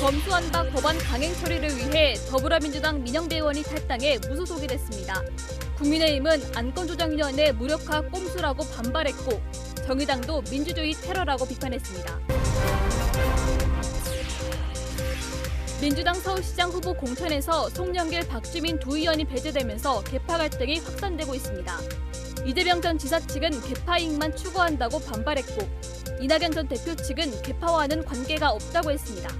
검수완박 법안 강행 처리를 위해 더불어민주당 민영배 의원이 탈당해 무소속이 됐습니다. 국민의힘은 안건조정위원회 무력화 꼼수라고 반발했고 정의당도 민주주의 테러라고 비판했습니다. 민주당 서울시장 후보 공천에서 송영길, 박주민 두 의원이 배제되면서 계파 갈등이 확산되고 있습니다. 이재명 전 지사 측은 계파 이익만 추구한다고 반발했고 이낙연 전 대표 측은 계파와는 관계가 없다고 했습니다.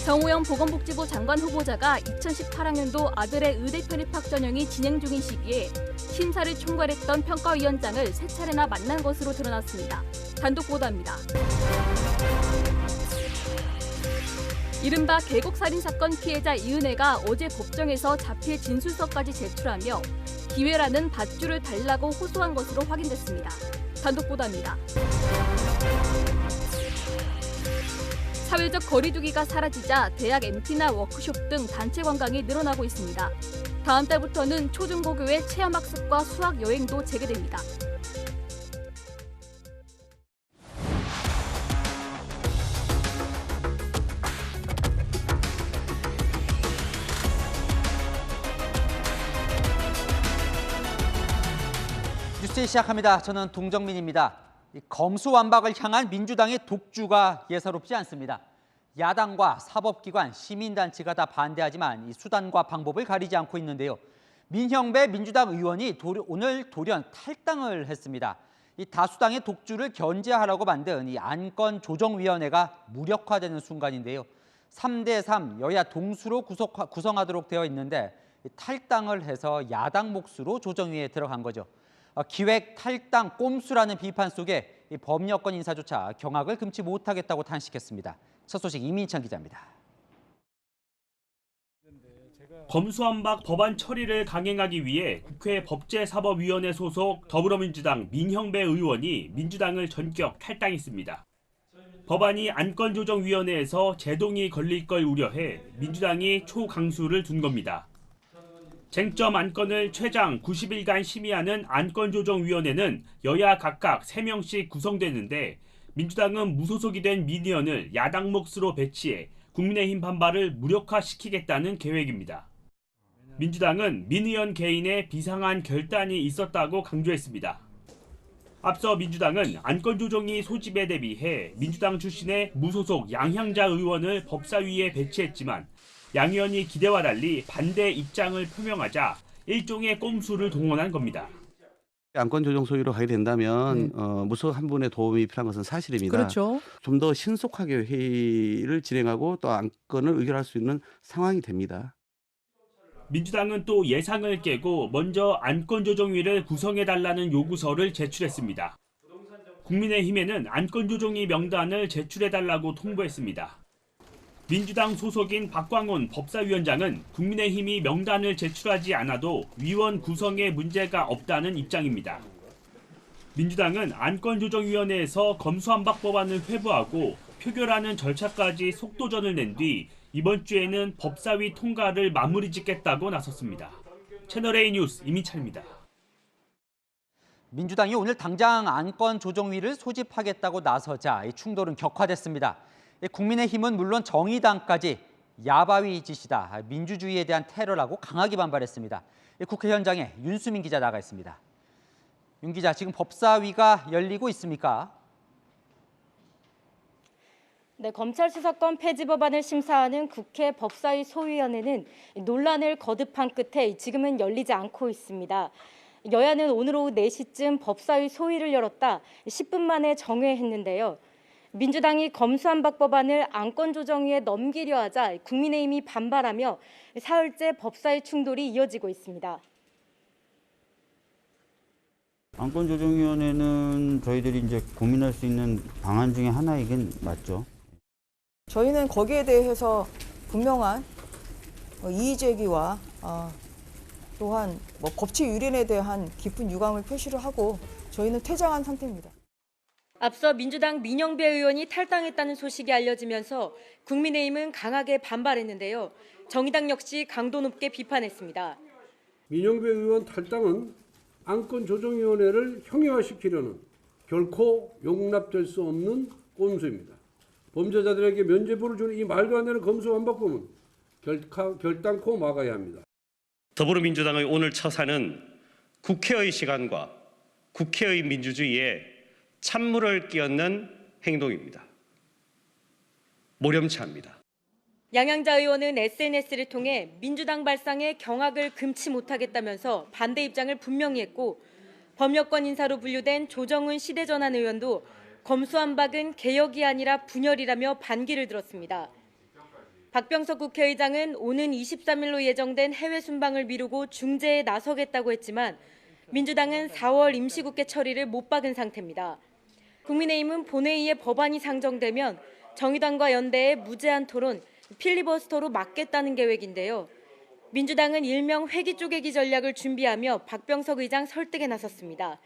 정호영 보건복지부 장관 후보자가 2018학년도 아들의 의대 편입학 전형이 진행 중인 시기에 심사를 총괄했던 평가위원장을 세 차례나 만난 것으로 드러났습니다. 단독 보도합니다. 이른바 계곡살인 사건 피해자 이은혜가 어제 법정에서 자필 진술서까지 제출하며 기회라는 밧줄을 달라고 호소한 것으로 확인됐습니다. 단독 보도합니다. 사회적 거리 두기가 사라지자 대학 MT나 워크숍 등 단체 관광이 늘어나고 있습니다. 다음 달부터는 초중고교의 체험학습과 수학 여행도 재개됩니다. 뉴스 시작합니다. 저는 동정민입니다. 검수완박을 향한 민주당의 독주가 예사롭지 않습니다. 야당과 사법기관, 시민단체가 다 반대하지만 이 수단과 방법을 가리지 않고 있는데요. 민형배 민주당 의원이 오늘 돌연 탈당을 했습니다. 이 다수당의 독주를 견제하라고 만든 이 안건조정위원회가 무력화되는 순간인데요. 3대3 여야 동수로 구성하도록 되어 있는데 탈당을 해서 야당 몫으로 조정위에 들어간 거죠. 기획 탈당 꼼수라는 비판 속에 이 범여권 인사조차 경악을 금치 못하겠다고 탄식했습니다. 첫 소식 이민찬 기자입니다. 검수완박 법안 처리를 강행하기 위해 국회 법제사법위원회 소속 더불어민주당 민형배 의원이 민주당을 전격 탈당했습니다. 법안이 안건조정위원회에서 제동이 걸릴 걸 우려해 민주당이 초강수를 둔 겁니다. 쟁점 안건을 최장 90일간 심의하는 안건조정위원회는 여야 각각 3명씩 구성되는데 민주당은 무소속이 된 민 의원을 야당 몫으로 배치해 국민의힘 반발을 무력화시키겠다는 계획입니다. 민주당은 민 의원 개인의 비상한 결단이 있었다고 강조했습니다. 앞서 민주당은 안건조정위 소집에 대비해 민주당 출신의 무소속 양향자 의원을 법사위에 배치했지만 양 의원이 기대와 달리 반대 입장을 표명하자 일종의 꼼수를 동원한 겁니다. 안건 조정 소위로 가게 된다면 무소속 한 분의 도움이 필요한 것은 사실입니다. 그렇죠. 좀 더 신속하게 회의를 진행하고 또 안건을 의결할 수 있는 상황이 됩니다. 민주당은 또 예상을 깨고 먼저 안건조정위를 구성해달라는 요구서를 제출했습니다. 국민의힘에는 안건조정위 명단을 제출해달라고 통보했습니다. 민주당 소속인 박광온 법사위원장은 국민의힘이 명단을 제출하지 않아도 위원 구성에 문제가 없다는 입장입니다. 민주당은 안건조정위원회에서 검수완박 법안을 회부하고 표결하는 절차까지 속도전을 낸 뒤 이번 주에는 법사위 통과를 마무리 짓겠다고 나섰습니다. 채널A 뉴스 이민찬입니다. 민주당이 오늘 당장 안건조정위를 소집하겠다고 나서자 이 충돌은 격화됐습니다. 국민의힘은 물론 정의당까지 야바위 짓이다, 민주주의에 대한 테러라고 강하게 반발했습니다. 국회 현장에 윤수민 기자 나가 있습니다. 윤 기자, 지금 법사위가 열리고 있습니까? 네, 검찰 수사권 폐지 법안을 심사하는 국회 법사위 소위원회는 논란을 거듭한 끝에 지금은 열리지 않고 있습니다. 여야는 오늘 오후 4시쯤 법사위 소위를 열었다 10분 만에 정회했는데요. 민주당이 검수완박 법안을 안건조정위에 넘기려 하자 국민의힘이 반발하며 사흘째 법사위 충돌이 이어지고 있습니다. 안건조정위원회는 저희들이 이제 고민할 수 있는 방안 중에 하나이긴 맞죠. 저희는 거기에 대해서 분명한 이의 제기와 또한 법치 유린에 대한 깊은 유감을 표시를 하고 저희는 퇴장한 상태입니다. 앞서 민주당 민영배 의원이 탈당했다는 소식이 알려지면서 국민의힘은 강하게 반발했는데요. 정의당 역시 강도 높게 비판했습니다. 민영배 의원 탈당은 안건조정위원회를 형해화시키려는 결코 용납될 수 없는 꼼수입니다. 범죄자들에게 면죄부를 주는 이 말도 안 되는 검수완박범은 결단코 막아야 합니다. 더불어민주당의 오늘 처사는 국회의 시간과 국회의 민주주의에 찬물을 끼얹는 행동입니다. 모렴치합니다. 양양자 의원은 SNS를 통해 민주당 발상에 경악을 금치 못하겠다면서 반대 입장을 분명히 했고, 범여권 인사로 분류된 조정훈 시대전환 의원도 검수완박은 개혁이 아니라 분열이라며 반기를 들었습니다. 박병석 국회의장은 오는 23일로 예정된 해외 순방을 미루고 중재에 나서겠다고 했지만 민주당은 4월 임시국회 처리를 못 박은 상태입니다. 국민의힘은 본회의에 법안이 상정되면 정의당과 연대의 무제한 토론, 필리버스터로 막겠다는 계획인데요. 민주당은 일명 회기 쪼개기 전략을 준비하며 박병석 의장 설득에 나섰습니다.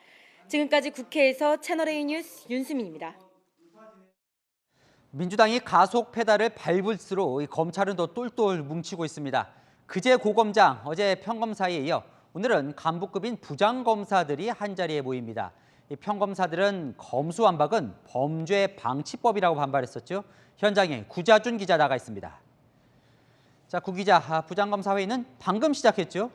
지금까지 국회에서 채널A 뉴스 윤수민입니다. 민주당이 가속 페달을 밟을수록 검찰은 더 똘똘 뭉치고 있습니다. 그제 고검장, 어제 평검사에 이어 오늘은 간부급인 부장검사들이 한자리에 모입니다. 이 평검사들은 검수완박은 범죄 방치법이라고 반발했었죠. 현장에 구자준 기자 나가 있습니다. 자, 구 기자, 부장검사 회의는 방금 시작했죠?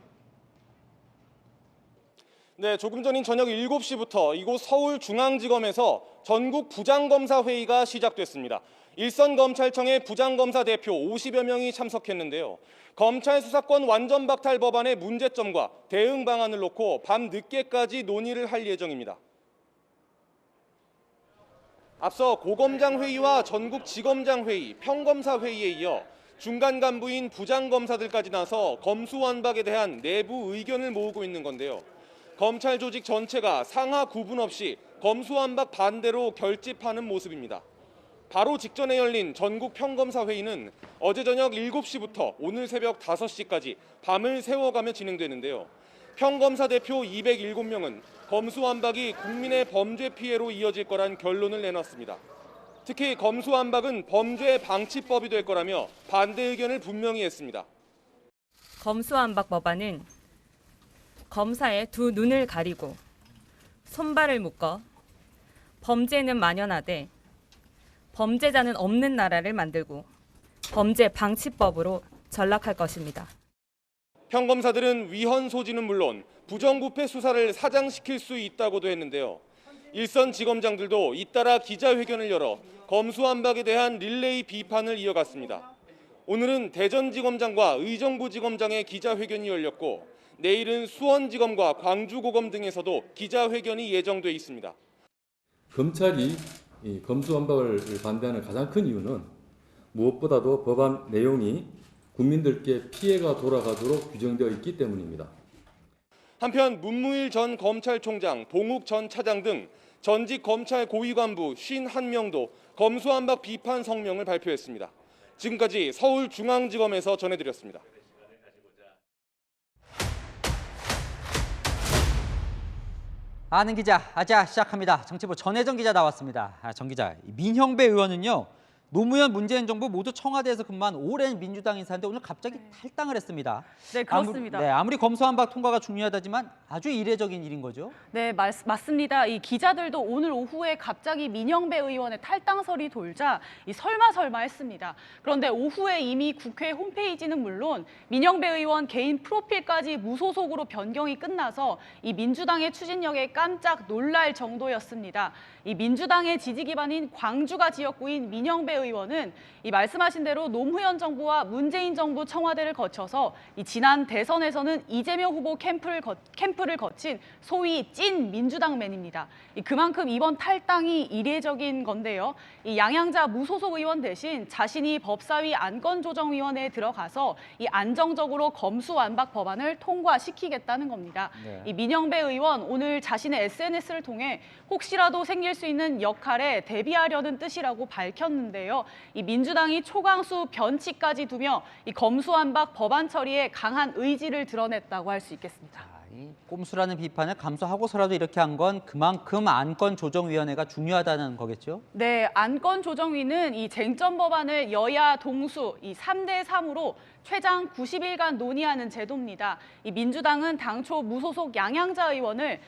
네, 조금 전인 저녁 7시부터 이곳 서울중앙지검에서 전국 부장검사 회의가 시작됐습니다. 일선검찰청의 부장검사 대표 50여 명이 참석했는데요. 검찰 수사권 완전 박탈 법안의 문제점과 대응 방안을 놓고 밤 늦게까지 논의를 할 예정입니다. 앞서 고검장 회의와 전국지검장 회의, 평검사 회의에 이어 중간 간부인 부장검사들까지 나서 검수완박에 대한 내부 의견을 모으고 있는 건데요. 검찰 조직 전체가 상하 구분 없이 검수완박 반대로 결집하는 모습입니다. 바로 직전에 열린 전국 평검사 회의는 어제 저녁 7시부터 오늘 새벽 5시까지 밤을 새워가며 진행되는데요. 평검사 대표 207명은 검수완박이 국민의 범죄 피해로 이어질 거란 결론을 내놨습니다. 특히 검수완박은 범죄 방치법이 될 거라며 반대 의견을 분명히 했습니다. 검수완박 법안은 검사의 두 눈을 가리고 손발을 묶어 범죄는 만연하되 범죄자는 없는 나라를 만들고 범죄 방치법으로 전락할 것입니다. 평검사들은 위헌 소지는 물론 부정부패 수사를 사장시킬 수 있다고도 했는데요. 일선지검장들도 잇따라 기자회견을 열어 검수완박에 대한 릴레이 비판을 이어갔습니다. 오늘은 대전지검장과 의정부지검장의 기자회견이 열렸고 내일은 수원지검과 광주고검 등에서도 기자회견이 예정돼 있습니다. 검찰이 이 검수완박을 반대하는 가장 큰 이유는 무엇보다도 법안 내용이 국민들께 피해가 돌아가도록 규정되어 있기 때문입니다. 한편 문무일 전 검찰총장, 봉욱 전 차장 등 전직 검찰 고위 간부 51명도 검수완박 비판 성명을 발표했습니다. 지금까지 서울중앙지검에서 전해드렸습니다. 아는 기자, 아자 시작합니다. 정치부 전혜정 기자 나왔습니다. 정 기자, 민형배 의원은요. 노무현 문재인 정부 모두 청와대에서 근무한 오랜 민주당 인사인데 오늘 갑자기 탈당을 했습니다. 네, 그렇습니다. 아무리 검수완박 통과가 중요하다지만 아주 이례적인 일인 거죠? 네, 맞습니다. 이 기자들도 오늘 오후에 갑자기 민형배 의원의 탈당설이 돌자 설마 했습니다. 그런데 오후에 이미 국회 홈페이지는 물론 민형배 의원 개인 프로필까지 무소속으로 변경이 끝나서 이 민주당의 추진력에 깜짝 놀랄 정도였습니다. 이 민주당의 지지 기반인 광주가 지역구인 민형배 의원은 이 말씀하신 대로 노무현 정부와 문재인 정부 청와대를 거쳐서 이 지난 대선에서는 이재명 후보 캠프를 거친 소위 찐 민주당맨입니다. 그만큼 이번 탈당이 이례적인 건데요. 이 양양자 무소속 의원 대신 자신이 법사위 안건조정위원회에 들어가서 이 안정적으로 검수완박 법안을 통과시키겠다는 겁니다. 네. 이 민형배 의원 오늘 자신의 SNS를 통해 혹시라도 생길 수 있는 역할에 대비하려는 뜻이라고 밝혔는데요. 이 민주당이 초강수 변치까지 두며 이 검수완박 법안 처리에 강한 의지를 드러냈다고 할 수 있겠습니다. 이 꼼수라는 비판을 감수하고서라도 이렇게 한 건 그만큼 안건조정위원회가 중요하다는 거겠죠? 네, 안건조정위는 이 쟁점 법안을 여야 동수 이 3대 3으로 최장 90일간 논의하는 제도입니다. 이 민주당은 당초 무소속 양양자 의원을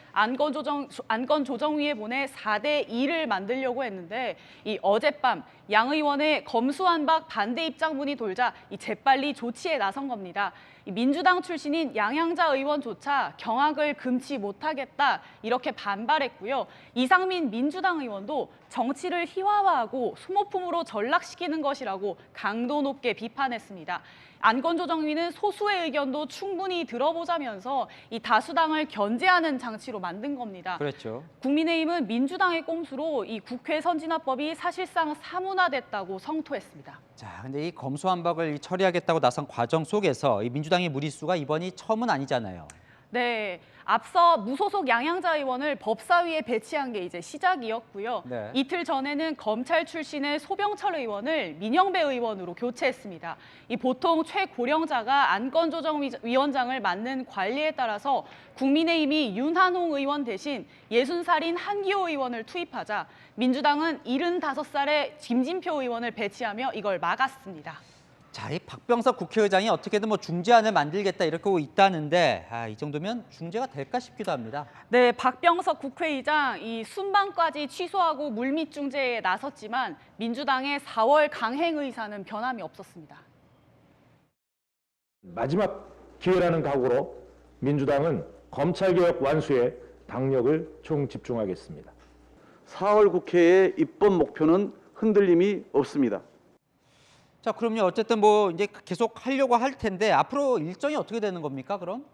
안건조정위에 보내 4대 2를 만들려고 했는데 이 어젯밤 양 의원의 검수완박 반대 입장문이 돌자 이 재빨리 조치에 나선 겁니다. 이 민주당 출신인 양양자 의원조차 경악을 금치 못하겠다 이렇게 반발했고요. 이상민 민주당 의원도 정치를 희화화하고 소모품으로 전락시키는 것이라고 강도 높게 비판했습니다. 안건조정위는 소수의 의견도 충분히 들어보자면서 이 다수당을 견제하는 장치로 만든 겁니다. 그렇죠. 국민의힘은 민주당의 꼼수로 이 국회 선진화법이 사실상 사문화됐다고 성토했습니다. 자, 근데 이 검수완박을 처리하겠다고 나선 과정 속에서 이 민주당의 무리수가 이번이 처음은 아니잖아요. 네, 앞서 무소속 양양자 의원을 법사위에 배치한 게 이제 시작이었고요. 네. 이틀 전에는 검찰 출신의 소병철 의원을 민영배 의원으로 교체했습니다. 이 보통 최고령자가 안건조정위원장을 맡는 관리에 따라서 국민의힘이 윤한홍 의원 대신 60살인 한기호 의원을 투입하자 민주당은 75살의 김진표 의원을 배치하며 이걸 막았습니다. 자, 이 박병석 국회의장이 어떻게든 뭐 중재안을 만들겠다 이렇게 하고 있다는데 이 정도면 중재가 될까 싶기도 합니다. 네, 박병석 국회의장 이 순방까지 취소하고 물밑 중재에 나섰지만 민주당의 4월 강행 의사는 변함이 없었습니다. 마지막 기회라는 각오로 민주당은 검찰개혁 완수에 당력을 총집중하겠습니다. 4월 국회의 입법 목표는 흔들림이 없습니다. 자, 그럼요. 어쨌든 뭐 이제 계속 하려고 할 텐데 앞으로 일정이 어떻게 되는 겁니까, 그럼?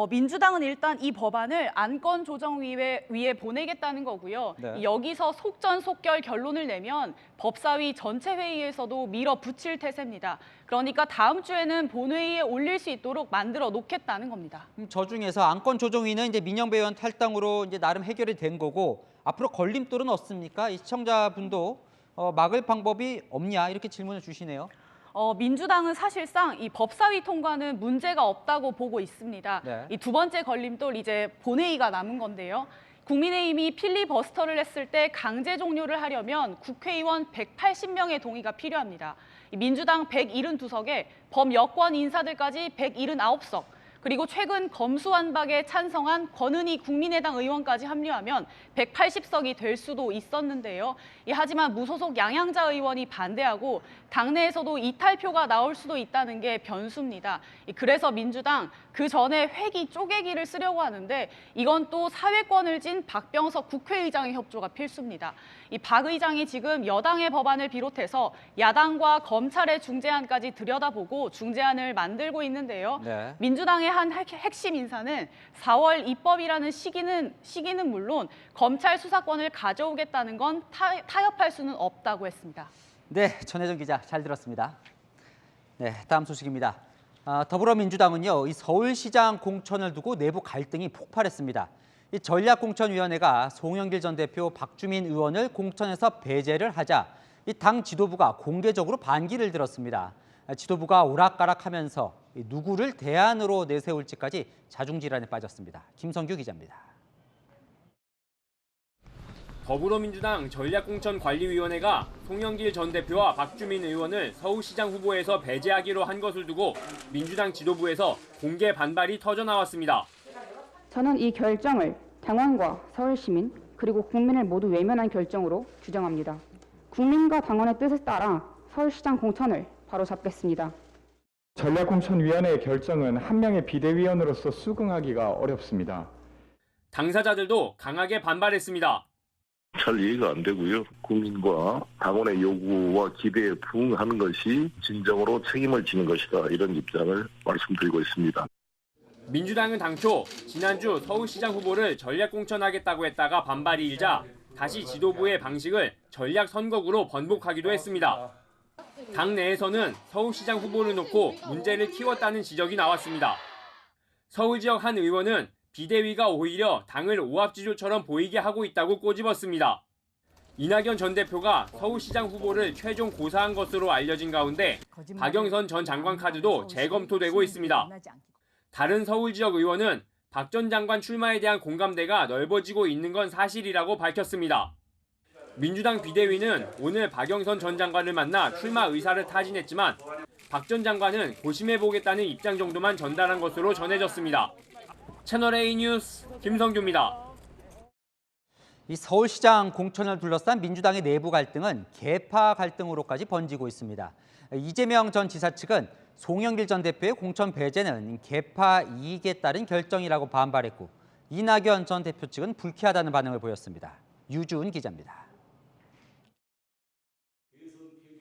민주당은 일단 이 법안을 안건조정위에 보내겠다는 거고요. 네. 여기서 속전속결 결론을 내면 법사위 전체 회의에서도 밀어붙일 태세입니다. 그러니까 다음 주에는 본회의에 올릴 수 있도록 만들어 놓겠다는 겁니다. 저 중에서 안건조정위는 이제 민영배 의원 탈당으로 이제 나름 해결이 된 거고 앞으로 걸림돌은 없습니까? 이 시청자분도 막을 방법이 없냐 이렇게 질문을 주시네요. 민주당은 사실상 이 법사위 통과는 문제가 없다고 보고 있습니다. 네. 이 두 번째 걸림돌 이제 본회의가 남은 건데요. 국민의힘이 필리버스터를 했을 때 강제 종료를 하려면 국회의원 180명의 동의가 필요합니다. 민주당 172석에 범여권 인사들까지 179석. 그리고 최근 검수완박에 찬성한 권은희 국민의당 의원까지 합류하면 180석이 될 수도 있었는데요. 하지만 무소속 양양자 의원이 반대하고 당내에서도 이탈표가 나올 수도 있다는 게 변수입니다. 그래서 민주당 그 전에 회기 쪼개기를 쓰려고 하는데 이건 또 사회권을 쥔 박병석 국회의장의 협조가 필수입니다. 이 박 의장이 지금 여당의 법안을 비롯해서 야당과 검찰의 중재안까지 들여다보고 중재안을 만들고 있는데요. 네. 민주당의 한 핵심 인사는 4월 입법이라는 시기는 물론 검찰 수사권을 가져오겠다는 건 타협할 수는 없다고 했습니다. 네, 전혜정 기자 잘 들었습니다. 네, 다음 소식입니다. 더불어민주당은요, 이 서울시장 공천을 두고 내부 갈등이 폭발했습니다. 이 전략공천위원회가 송영길 전 대표, 박주민 의원을 공천에서 배제를 하자 이 당 지도부가 공개적으로 반기를 들었습니다. 지도부가 오락가락하면서 누구를 대안으로 내세울지까지 자중질환에 빠졌습니다. 김성규 기자입니다. 더불어민주당 전략공천관리위원회가 송영길 전 대표와 박주민 의원을 서울시장 후보에서 배제하기로 한 것을 두고 민주당 지도부에서 공개 반발이 터져나왔습니다. 저는 이 결정을 당원과 서울시민 그리고 국민을 모두 외면한 결정으로 규정합니다. 국민과 당원의 뜻에 따라 서울시장 공천을 바로잡겠습니다. 전략공천위원회의 결정은 한 명의 비대위원으로서 수긍하기가 어렵습니다. 당사자들도 강하게 반발했습니다. 잘 이해가 안 되고요. 국민과 당원의 요구와 기대에 부응하는 것이 진정으로 책임을 지는 것이다. 이런 입장을 말씀드리고 있습니다. 민주당은 당초 지난주 서울시장 후보를 전략공천하겠다고 했다가 반발이 일자 다시 지도부의 방식을 전략선거구로 번복하기도 했습니다. 당 내에서는 서울시장 후보를 놓고 문제를 키웠다는 지적이 나왔습니다. 서울 지역 한 의원은 비대위가 오히려 당을 오합지졸처럼 보이게 하고 있다고 꼬집었습니다. 이낙연 전 대표가 서울시장 후보를 최종 고사한 것으로 알려진 가운데 박영선 전 장관 카드도 재검토되고 있습니다. 다른 서울 지역 의원은 박 전 장관 출마에 대한 공감대가 넓어지고 있는 건 사실이라고 밝혔습니다. 민주당 비대위는 오늘 박영선 전 장관을 만나 출마 의사를 타진했지만 박 전 장관은 고심해보겠다는 입장 정도만 전달한 것으로 전해졌습니다. 채널A 뉴스 김성규입니다. 이 서울시장 공천을 둘러싼 민주당의 내부 갈등은 계파 갈등으로까지 번지고 있습니다. 이재명 전 지사 측은 송영길 전 대표의 공천 배제는 계파 이익에 따른 결정이라고 반발했고 이낙연 전 대표 측은 불쾌하다는 반응을 보였습니다. 유주은 기자입니다.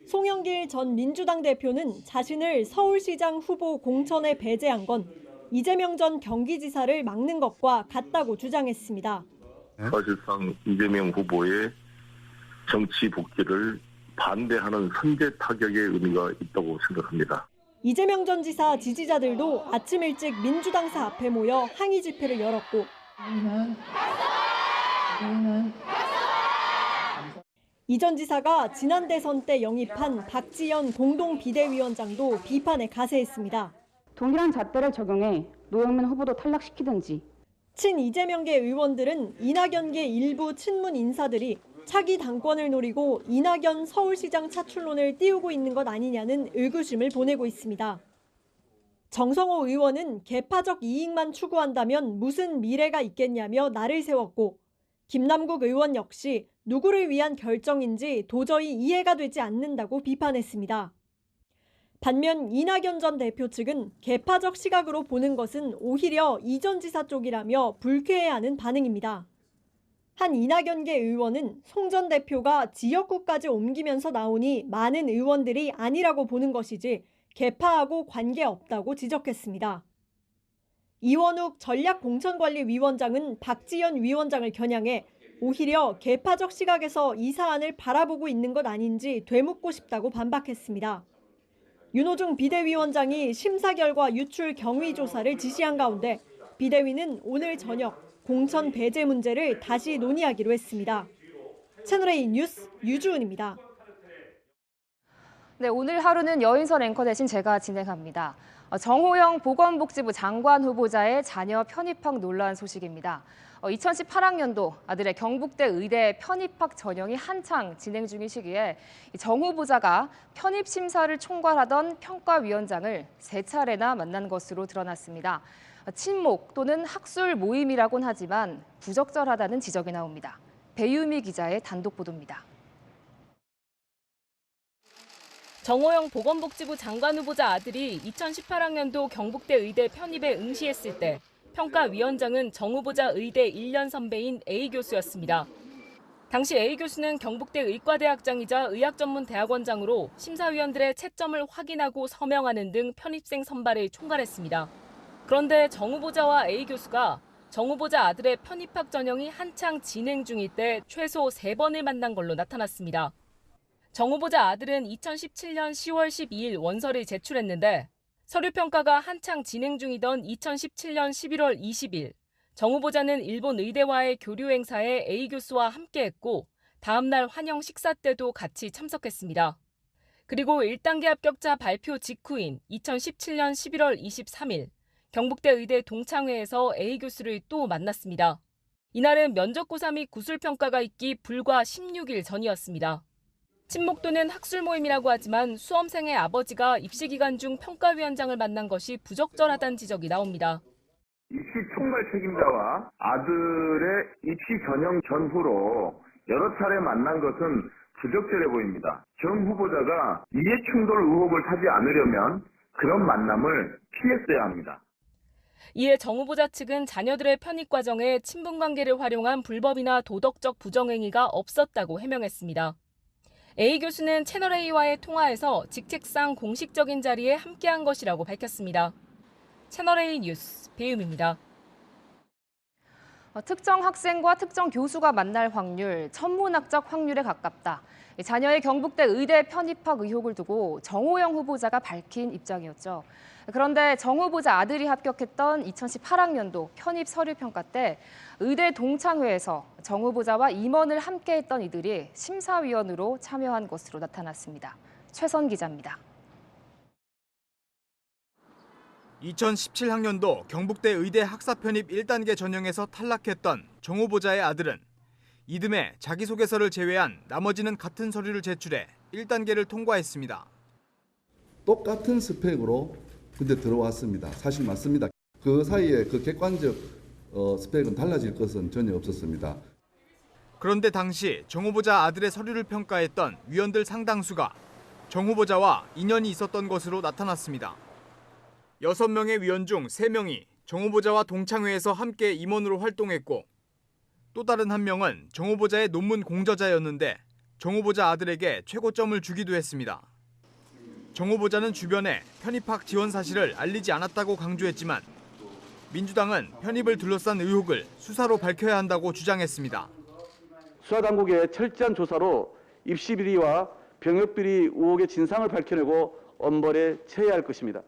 송영길 전 민주당 대표는 자신을 서울시장 후보 공천에 배제한 건 이재명 전 경기지사를 막는 것과 같다고 주장했습니다. 사실상 이재명 후보의 정치 복귀를 반대하는 선제 타격의 의미가 있다고 생각합니다. 이재명 전 지사 지지자들도 아침 일찍 민주당사 앞에 모여 항의 집회를 열었고 이 전 지사가 지난 대선 때 영입한 박지연 공동비대위원장도 비판에 가세했습니다. 동일한 잣대를 적용해 노영민 후보도 탈락시키든지. 친 이재명계 의원들은 이낙연계 일부 친문 인사들이 차기 당권을 노리고 이낙연 서울시장 차출론을 띄우고 있는 것 아니냐는 의구심을 보내고 있습니다. 정성호 의원은 계파적 이익만 추구한다면 무슨 미래가 있겠냐며 날을 세웠고 김남국 의원 역시 누구를 위한 결정인지 도저히 이해가 되지 않는다고 비판했습니다. 반면 이낙연 전 대표 측은 계파적 시각으로 보는 것은 오히려 이 전 지사 쪽이라며 불쾌해하는 반응입니다. 한 이낙연계 의원은 송 전 대표가 지역구까지 옮기면서 나오니 많은 의원들이 아니라고 보는 것이지 계파하고 관계없다고 지적했습니다. 이원욱 전략공천관리위원장은 박지연 위원장을 겨냥해 오히려 계파적 시각에서 이 사안을 바라보고 있는 것 아닌지 되묻고 싶다고 반박했습니다. 윤호중 비대위원장이 심사 결과 유출 경위 조사를 지시한 가운데 비대위는 오늘 저녁 공천 배제 문제를 다시 논의하기로 했습니다. 채널A 뉴스 유주은입니다. 네, 오늘 하루는 여인선 앵커 대신 제가 진행합니다. 정호영 보건복지부 장관 후보자의 자녀 편입학 논란 소식입니다. 2018학년도 아들의 경북대 의대 편입학 전형이 한창 진행 중인 시기에 정 후보자가 편입 심사를 총괄하던 평가위원장을 3차례나 만난 것으로 드러났습니다. 친목 또는 학술 모임이라곤 하지만 부적절하다는 지적이 나옵니다. 배유미 기자의 단독 보도입니다. 정호영 보건복지부 장관 후보자 아들이 2018학년도 경북대 의대 편입에 응시했을 때 평가위원장은 정 후보자 의대 1년 선배인 A 교수였습니다. 당시 A 교수는 경북대 의과대학장이자 의학전문대학원장으로 심사위원들의 채점을 확인하고 서명하는 등 편입생 선발을 총괄했습니다. 그런데 정 후보자와 A 교수가 정 후보자 아들의 편입학 전형이 한창 진행 중일 때 최소 3번을 만난 걸로 나타났습니다. 정 후보자 아들은 2017년 10월 12일 원서를 제출했는데 서류 평가가 한창 진행 중이던 2017년 11월 20일 정 후보자는 일본 의대와의 교류 행사에 A 교수와 함께했고 다음 날 환영 식사 때도 같이 참석했습니다. 그리고 1단계 합격자 발표 직후인 2017년 11월 23일 경북대 의대 동창회에서 A 교수를 또 만났습니다. 이날은 면접고사 및 구술평가가 있기 불과 16일 전이었습니다. 친목 또는 학술 모임이라고 하지만 수험생의 아버지가 입시 기간 중 평가위원장을 만난 것이 부적절하다는 지적이 나옵니다. 입시 총괄 책임자와 아들의 입시 전형 전후로 여러 차례 만난 것은 부적절해 보입니다. 정 후보자가 이해충돌 의혹을 사지 않으려면 그런 만남을 피했어야 합니다. 이에 정 후보자 측은 자녀들의 편입 과정에 친분관계를 활용한 불법이나 도덕적 부정행위가 없었다고 해명했습니다. A 교수는 채널A와의 통화에서 직책상 공식적인 자리에 함께한 것이라고 밝혔습니다. 채널A 뉴스 배유미입니다. 특정 학생과 특정 교수가 만날 확률, 천문학적 확률에 가깝다. 자녀의 경북대 의대 편입학 의혹을 두고 정호영 후보자가 밝힌 입장이었죠. 그런데 정 후보자 아들이 합격했던 2018학년도 편입 서류 평가 때 의대 동창회에서 정 후보자와 임원을 함께했던 이들이 심사위원으로 참여한 것으로 나타났습니다. 최선 기자입니다. 2017학년도 경북대 의대 학사 편입 1단계 전형에서 탈락했던 정 후보자의 아들은 이듬해 자기소개서를 제외한 나머지는 같은 서류를 제출해 1단계를 통과했습니다. 똑같은 스펙으로 근데 들어왔습니다. 사실 맞습니다. 그 사이에 그 객관적 스펙은 달라질 것은 전혀 없었습니다. 그런데 당시 정 후보자 아들의 서류를 평가했던 위원들 상당수가 정 후보자와 인연이 있었던 것으로 나타났습니다. 6명의 위원 중 3명이 정 후보자와 동창회에서 함께 임원으로 활동했고 또 다른 한 명은 정 후보자의 논문 공저자였는데 정 후보자 아들에게 최고점을 주기도 했습니다. 정 후보자는 주변에 편입학 지원 사실을 알리지 않았다고 강조했지만 민주당은 편입을 둘러싼 의혹을 수사로 밝혀야 한다고 주장했습니다. 수사당국의 철저한 조사로 입시 비리와 병역 비리 의혹의 진상을 밝혀내고 엄벌에 처해야 할 것입니다.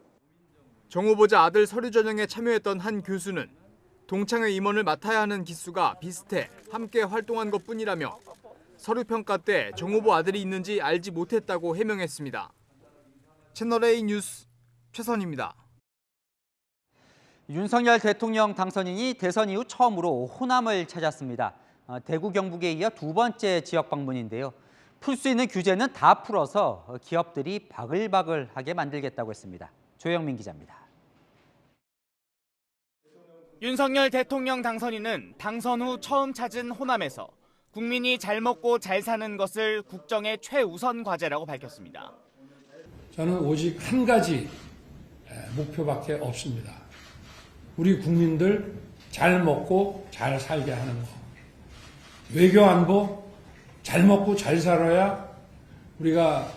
정 후보자 아들 서류 전형에 참여했던 한 교수는 동창회 임원을 맡아야 하는 기수가 비슷해 함께 활동한 것뿐이라며 서류 평가 때 정 후보 아들이 있는지 알지 못했다고 해명했습니다. 채널A 뉴스 최선입니다. 윤석열 대통령 당선인이 대선 이후 처음으로 호남을 찾았습니다. 대구 경북에 이어 2번째 지역 방문인데요. 풀 수 있는 규제는 다 풀어서 기업들이 바글바글하게 만들겠다고 했습니다. 조영민 기자입니다. 윤석열 대통령 당선인은 당선 후 처음 찾은 호남에서 국민이 잘 먹고 잘 사는 것을 국정의 최우선 과제라고 밝혔습니다. 저는 오직 한 가지 목표밖에 없습니다. 우리 국민들 잘 먹고 잘 살게 하는 것. 외교 안보 잘 먹고 잘 살아야 우리가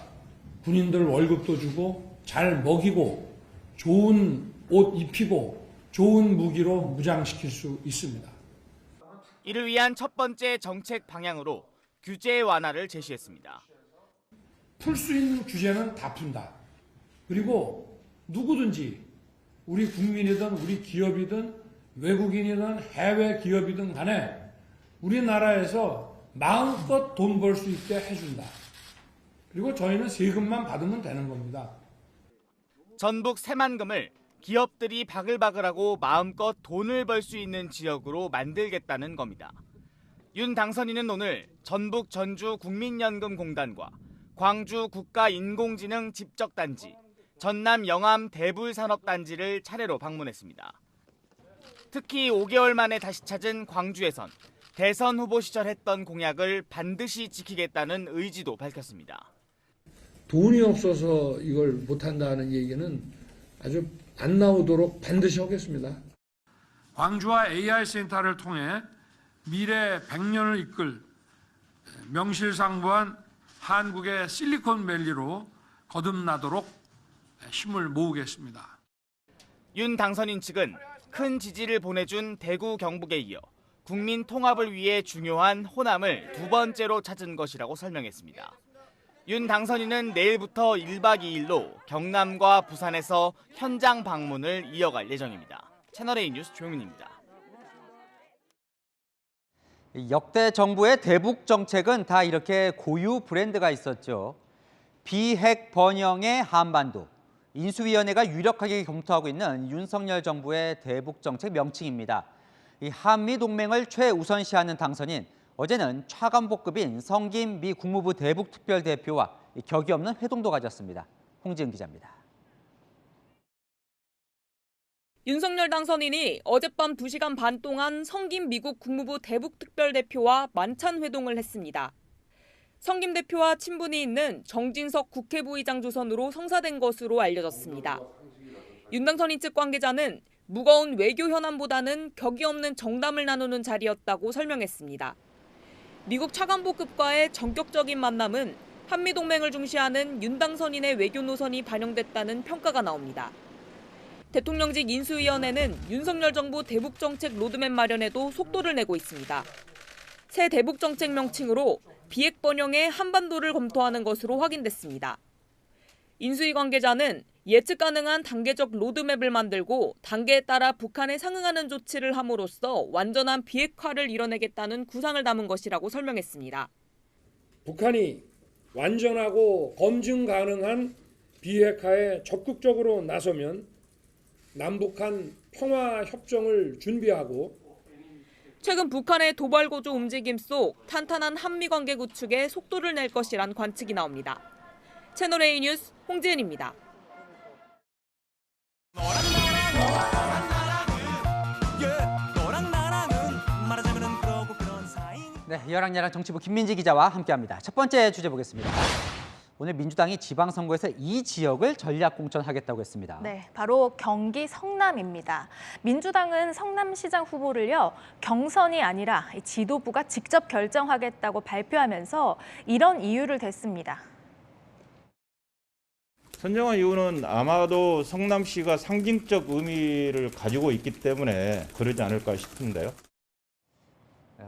군인들 월급도 주고 잘 먹이고 좋은 옷 입히고 좋은 무기로 무장시킬 수 있습니다. 이를 위한 첫 번째 정책 방향으로 규제 완화를 제시했습니다. 풀 수 있는 규제는 다 푼다. 그리고 누구든지 우리 국민이든 우리 기업이든 외국인이든 해외 기업이든 간에 우리나라에서 마음껏 돈 벌 수 있게 해준다. 그리고 저희는 세금만 받으면 되는 겁니다. 전북 새만금을 기업들이 바글바글하고 마음껏 돈을 벌 수 있는 지역으로 만들겠다는 겁니다. 윤 당선인은 오늘 전북 전주 국민연금공단과 광주 국가인공지능 집적단지, 전남 영암 대불산업단지를 차례로 방문했습니다. 특히 5개월 만에 다시 찾은 광주에선 대선 후보 시절 했던 공약을 반드시 지키겠다는 의지도 밝혔습니다. 돈이 없어서 이걸 못한다는 얘기는 아주 안 나오도록 반드시 하겠습니다. 광주와 AI 센터를 통해 미래 100년을 이끌 명실상부한 한국의 실리콘밸리로 거듭나도록 힘을 모으겠습니다. 윤 당선인 측은 큰 지지를 보내준 대구 경북에 이어 국민 통합을 위해 중요한 호남을 2번째로 찾은 것이라고 설명했습니다. 윤 당선인은 내일부터 1박 2일로 경남과 부산에서 현장 방문을 이어갈 예정입니다. 채널A 뉴스 조용민입니다. 역대 정부의 대북 정책은 다 이렇게 고유 브랜드가 있었죠. 비핵 번영의 한반도, 인수위원회가 유력하게 검토하고 있는 윤석열 정부의 대북 정책 명칭입니다. 이 한미 동맹을 최우선시하는 당선인, 어제는 차관복급인 성김 미 국무부 대북 특별대표와 격이 없는 회동도 가졌습니다. 홍지은 기자입니다. 윤석열 당선인이 어젯밤 2시간 반 동안 성김 미국 국무부 대북 특별대표와 만찬 회동을 했습니다. 성김 대표와 친분이 있는 정진석 국회부의장 조선으로 성사된 것으로 알려졌습니다. 윤 당선인 측 관계자는 무거운 외교 현안보다는 격이 없는 정담을 나누는 자리였다고 설명했습니다. 미국 차관보급과의 전격적인 만남은 한미동맹을 중시하는 윤 당선인의 외교 노선이 반영됐다는 평가가 나옵니다. 대통령직 인수위원회는 윤석열 정부 대북정책 로드맵 마련에도 속도를 내고 있습니다. 새 대북정책 명칭으로 비핵 번영의 한반도를 검토하는 것으로 확인됐습니다. 인수위 관계자는 예측 가능한 단계적 로드맵을 만들고 단계에 따라 북한에 상응하는 조치를 함으로써 완전한 비핵화를 이뤄내겠다는 구상을 담은 것이라고 설명했습니다. 북한이 완전하고 검증 가능한 비핵화에 적극적으로 나서면 남북한 평화 협정을 준비하고 최근 북한의 도발 고조 움직임 속 탄탄한 한미 관계 구축에 속도를 낼 것이란 관측이 나옵니다. 채널A 뉴스 홍지은입니다. 네, 여랑야랑 정치부 김민지 기자와 함께합니다. 첫 번째 주제 보겠습니다. 오늘 민주당이 지방선거에서 이 지역을 전략 공천하겠다고 했습니다. 네, 바로 경기 성남입니다. 민주당은 성남시장 후보를요, 경선이 아니라 지도부가 직접 결정하겠다고 발표하면서 이런 이유를 댔습니다. 선정한 이유는 아마도 성남시가 상징적 의미를 가지고 있기 때문에 그러지 않을까 싶은데요.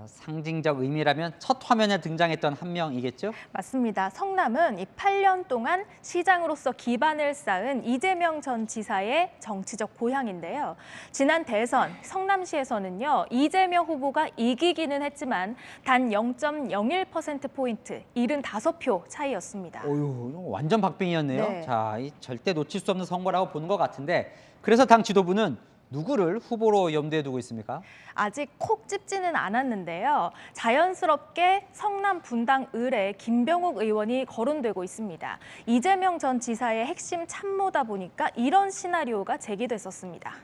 상징적 의미라면 첫 화면에 등장했던 한 명이겠죠? 맞습니다. 성남은 이 8년 동안 시장으로서 기반을 쌓은 이재명 전 지사의 정치적 고향인데요. 지난 대선 성남시에서는요, 이재명 후보가 이기기는 했지만 단 0.01%포인트, 75표 차이였습니다. 어휴, 완전 박빙이었네요. 네. 자, 이 절대 놓칠 수 없는 선거라고 보는 것 같은데, 그래서 당 지도부는 누구를 후보로 염두에 두고 있습니까? 아직 콕 집지는 않았는데요. 자연스럽게 성남 분당 을에 김병욱 의원이 거론되고 있습니다. 이재명 전 지사의 핵심 참모다 보니까 이런 시나리오가 제기됐었습니다.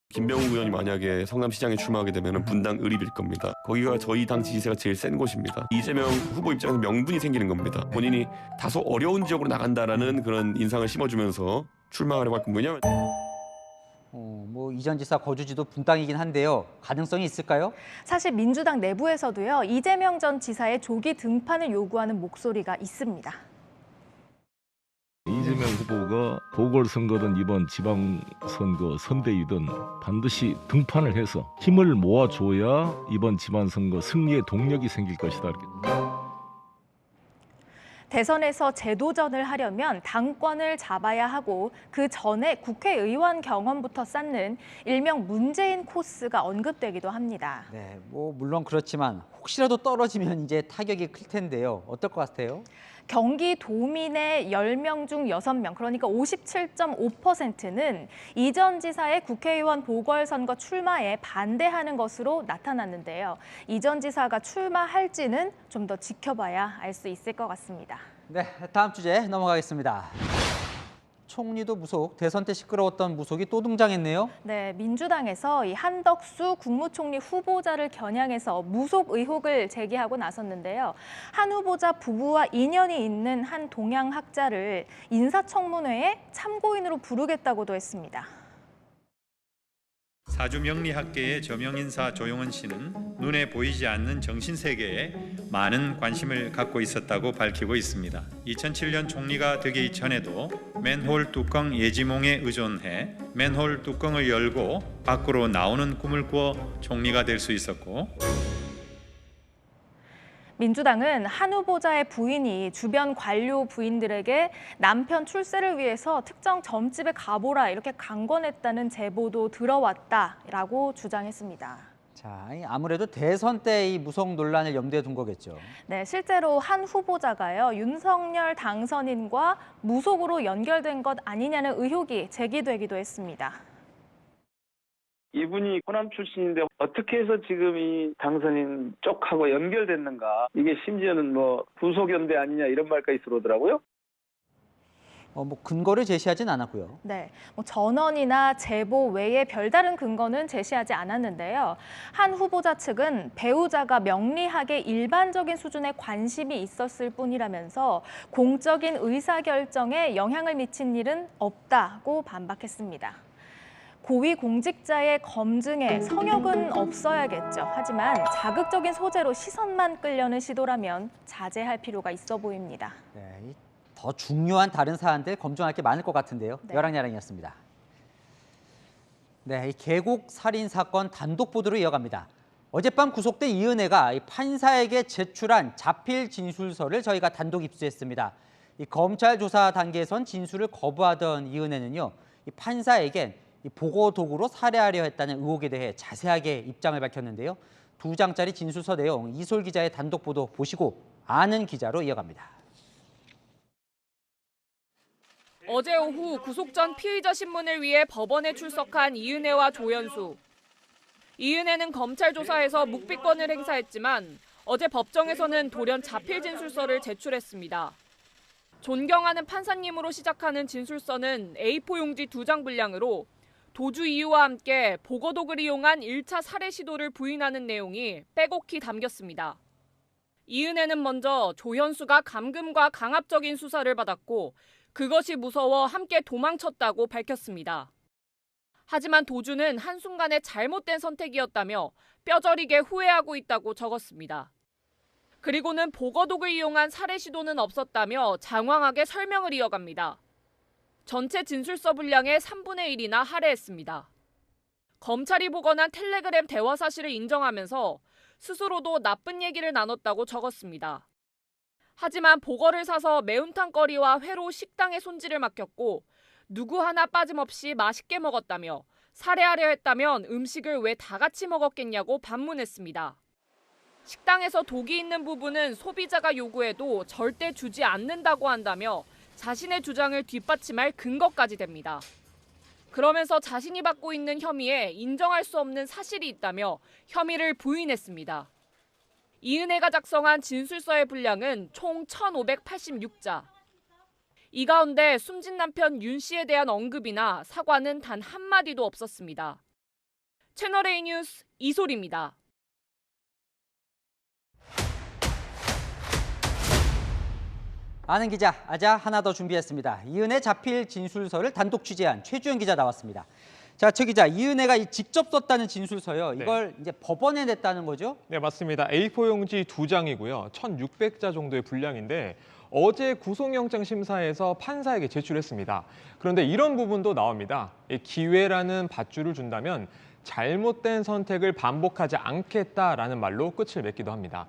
김병욱 의원이 만약에 성남시장에 출마하게 되면 분당 을이 될 겁니다. 거기가 저희 당 지지세가 제일 센 곳입니다. 이재명 후보 입장에서 명분이 생기는 겁니다. 본인이 다소 어려운 지역으로 나간다라는 그런 인상을 심어주면서 출마하려고 할 겁니다. 뭐 이전 지사 거주지도 분당이긴 한데요. 가능성이 있을까요? 사실 민주당 내부에서도요, 이재명 전 지사의 조기 등판을 요구하는 목소리가 있습니다. 이재명 후보가 보궐선거든 이번 지방선거 선대위든 반드시 등판을 해서 힘을 모아줘야 이번 지방선거 승리의 동력이 생길 것이다. 대선에서 재도전을 하려면 당권을 잡아야 하고 그 전에 국회의원 경험부터 쌓는 일명 문재인 코스가 언급되기도 합니다. 네, 뭐 물론 그렇지만 혹시라도 떨어지면 이제 타격이 클 텐데요. 어떨 것 같아요? 경기 도민의 10명 중 6명, 그러니까 57.5%는 이전 지사의 국회의원 보궐선거 출마에 반대하는 것으로 나타났는데요. 이전 지사가 출마할지는 좀 더 지켜봐야 알 수 있을 것 같습니다. 네, 다음 주제 넘어가겠습니다. 총리도 무속, 대선 때 시끄러웠던 무속이 또 등장했네요. 네, 민주당에서 이 한덕수 국무총리 후보자를 겨냥해서 무속 의혹을 제기하고 나섰는데요. 한 후보자 부부와 인연이 있는 한 동양학자를 인사청문회에 참고인으로 부르겠다고도 했습니다. 사주명리학계의 저명인사 조용원 씨는 눈에 보이지 않는 정신세계에 많은 관심을 갖고 있었다고 밝히고 있습니다. 2007년 총리가 되기 이전에도 맨홀 뚜껑 예지몽에 의존해 맨홀 뚜껑을 열고 밖으로 나오는 꿈을 꾸어 총리가 될 수 있었고, 민주당은 한 후보자의 부인이 주변 관료 부인들에게 남편 출세를 위해서 특정 점집에 가보라 이렇게 강권했다는 제보도 들어왔다라고 주장했습니다. 자, 아무래도 대선 때 이 무속 논란을 염두에 둔 거겠죠. 네, 실제로 한 후보자가요, 윤석열 당선인과 무속으로 연결된 것 아니냐는 의혹이 제기되기도 했습니다. 이분이 호남 출신인데 어떻게 해서 지금 이 당선인 쪽하고 연결됐는가, 이게 심지어는 뭐 부속연대 아니냐 이런 말까지 들어오더라고요. 뭐 근거를 제시하진 않았고요. 네, 뭐 전원이나 제보 외에 별다른 근거는 제시하지 않았는데요. 한 후보자 측은 배우자가 명리학의 일반적인 수준에 관심이 있었을 뿐이라면서 공적인 의사결정에 영향을 미친 일은 없다고 반박했습니다. 고위공직자의 검증에 성역은 없어야겠죠. 하지만 자극적인 소재로 시선만 끌려는 시도라면 자제할 필요가 있어 보입니다. 네, 더 중요한 다른 사안들 검증할 게 많을 것 같은데요. 네. 여랑야랑이었습니다. 네, 이 계곡 살인 사건 단독 보도로 이어갑니다. 어젯밤 구속된 이은혜가 판사에게 제출한 자필 진술서를 저희가 단독 입수했습니다. 이 검찰 조사 단계에선 진술을 거부하던 이은혜는요, 이 판사에게 이 보고 도구로 살해하려 했다는 의혹에 대해 자세하게 입장을 밝혔는데요. 2장짜리 진술서 내용 이솔 기자의 단독 보도 보시고 아는 기자로 이어갑니다. 어제 오후 구속 전 피의자 신문을 위해 법원에 출석한 이은혜와 조현수. 이은혜는 검찰 조사에서 묵비권을 행사했지만 어제 법정에서는 돌연 자필 진술서를 제출했습니다. 존경하는 판사님으로 시작하는 진술서는 A4 용지 2장 분량으로 도주 이유와 함께 보거독을 이용한 1차 살해 시도를 부인하는 내용이 빼곡히 담겼습니다. 이은혜는 먼저 조현수가 감금과 강압적인 수사를 받았고 그것이 무서워 함께 도망쳤다고 밝혔습니다. 하지만 도주는 한순간의 잘못된 선택이었다며 뼈저리게 후회하고 있다고 적었습니다. 그리고는 보거독을 이용한 살해 시도는 없었다며 장황하게 설명을 이어갑니다. 전체 진술서 분량의 3분의 1이나 할애했습니다. 검찰이 보관한 텔레그램 대화 사실을 인정하면서 스스로도 나쁜 얘기를 나눴다고 적었습니다. 하지만 보거를 사서 매운탕거리와 회로 식당에 손질을 맡겼고 누구 하나 빠짐없이 맛있게 먹었다며 살해하려 했다면 음식을 왜 다 같이 먹었겠냐고 반문했습니다. 식당에서 독이 있는 부분은 소비자가 요구해도 절대 주지 않는다고 한다며 자신의 주장을 뒷받침할 근거까지 댑니다. 그러면서 자신이 받고 있는 혐의에 인정할 수 없는 사실이 있다며 혐의를 부인했습니다. 이은혜가 작성한 진술서의 분량은 총 1,586자. 이 가운데 숨진 남편 윤 씨에 대한 언급이나 사과는 단 한마디도 없었습니다. 채널A 뉴스 이소리입니다. 아는 기자, 아자 하나 더 준비했습니다. 이은혜 자필 진술서를 단독 취재한 최주영 기자 나왔습니다. 자, 최 기자, 이은혜가 직접 썼다는 진술서요. 이걸 이제 법원에 냈다는 거죠? 네, 맞습니다. A4 용지 2장이고요. 1,600자 정도의 분량인데 어제 구속영장 심사에서 판사에게 제출했습니다. 그런데 이런 부분도 나옵니다. 기회라는 밧줄을 준다면 잘못된 선택을 반복하지 않겠다라는 말로 끝을 맺기도 합니다.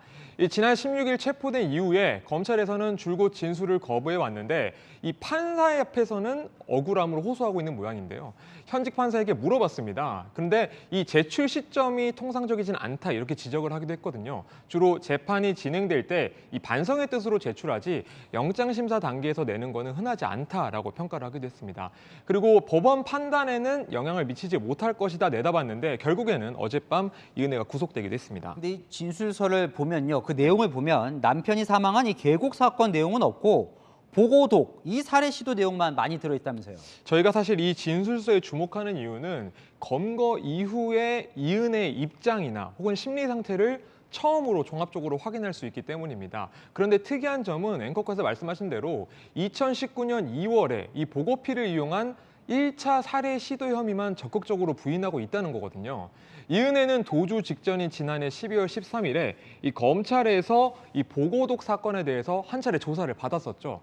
지난 16일 체포된 이후에 검찰에서는 줄곧 진술을 거부해 왔는데 이 판사 앞에서는 억울함으로 호소하고 있는 모양인데요. 현직 판사에게 물어봤습니다. 그런데 이 제출 시점이 통상적이진 않다 이렇게 지적을 하기도 했거든요. 주로 재판이 진행될 때 이 반성의 뜻으로 제출하지 영장 심사 단계에서 내는 거는 흔하지 않다라고 평가를 하기도 했습니다. 그리고 법원 판단에는 영향을 미치지 못할 것이다 내다봤는데 결국에는 어젯밤 이은혜가 구속되기도 했습니다. 근데 이 진술서를 보면요. 그 내용을 보면 남편이 사망한 이 계곡 사건 내용은 없고 보고독, 이 살해 시도 내용만 많이 들어있다면서요. 저희가 사실 이 진술서에 주목하는 이유는 검거 이후에 이은혜의 입장이나 혹은 심리 상태를 처음으로 종합적으로 확인할 수 있기 때문입니다. 그런데 특이한 점은 앵커께서 말씀하신 대로 2019년 2월에 이 보고피를 이용한 1차 살해 시도 혐의만 적극적으로 부인하고 있다는 거거든요. 이은혜는 도주 직전인 지난해 12월 13일에 이 검찰에서 이 보고독 사건에 대해서 한 차례 조사를 받았었죠.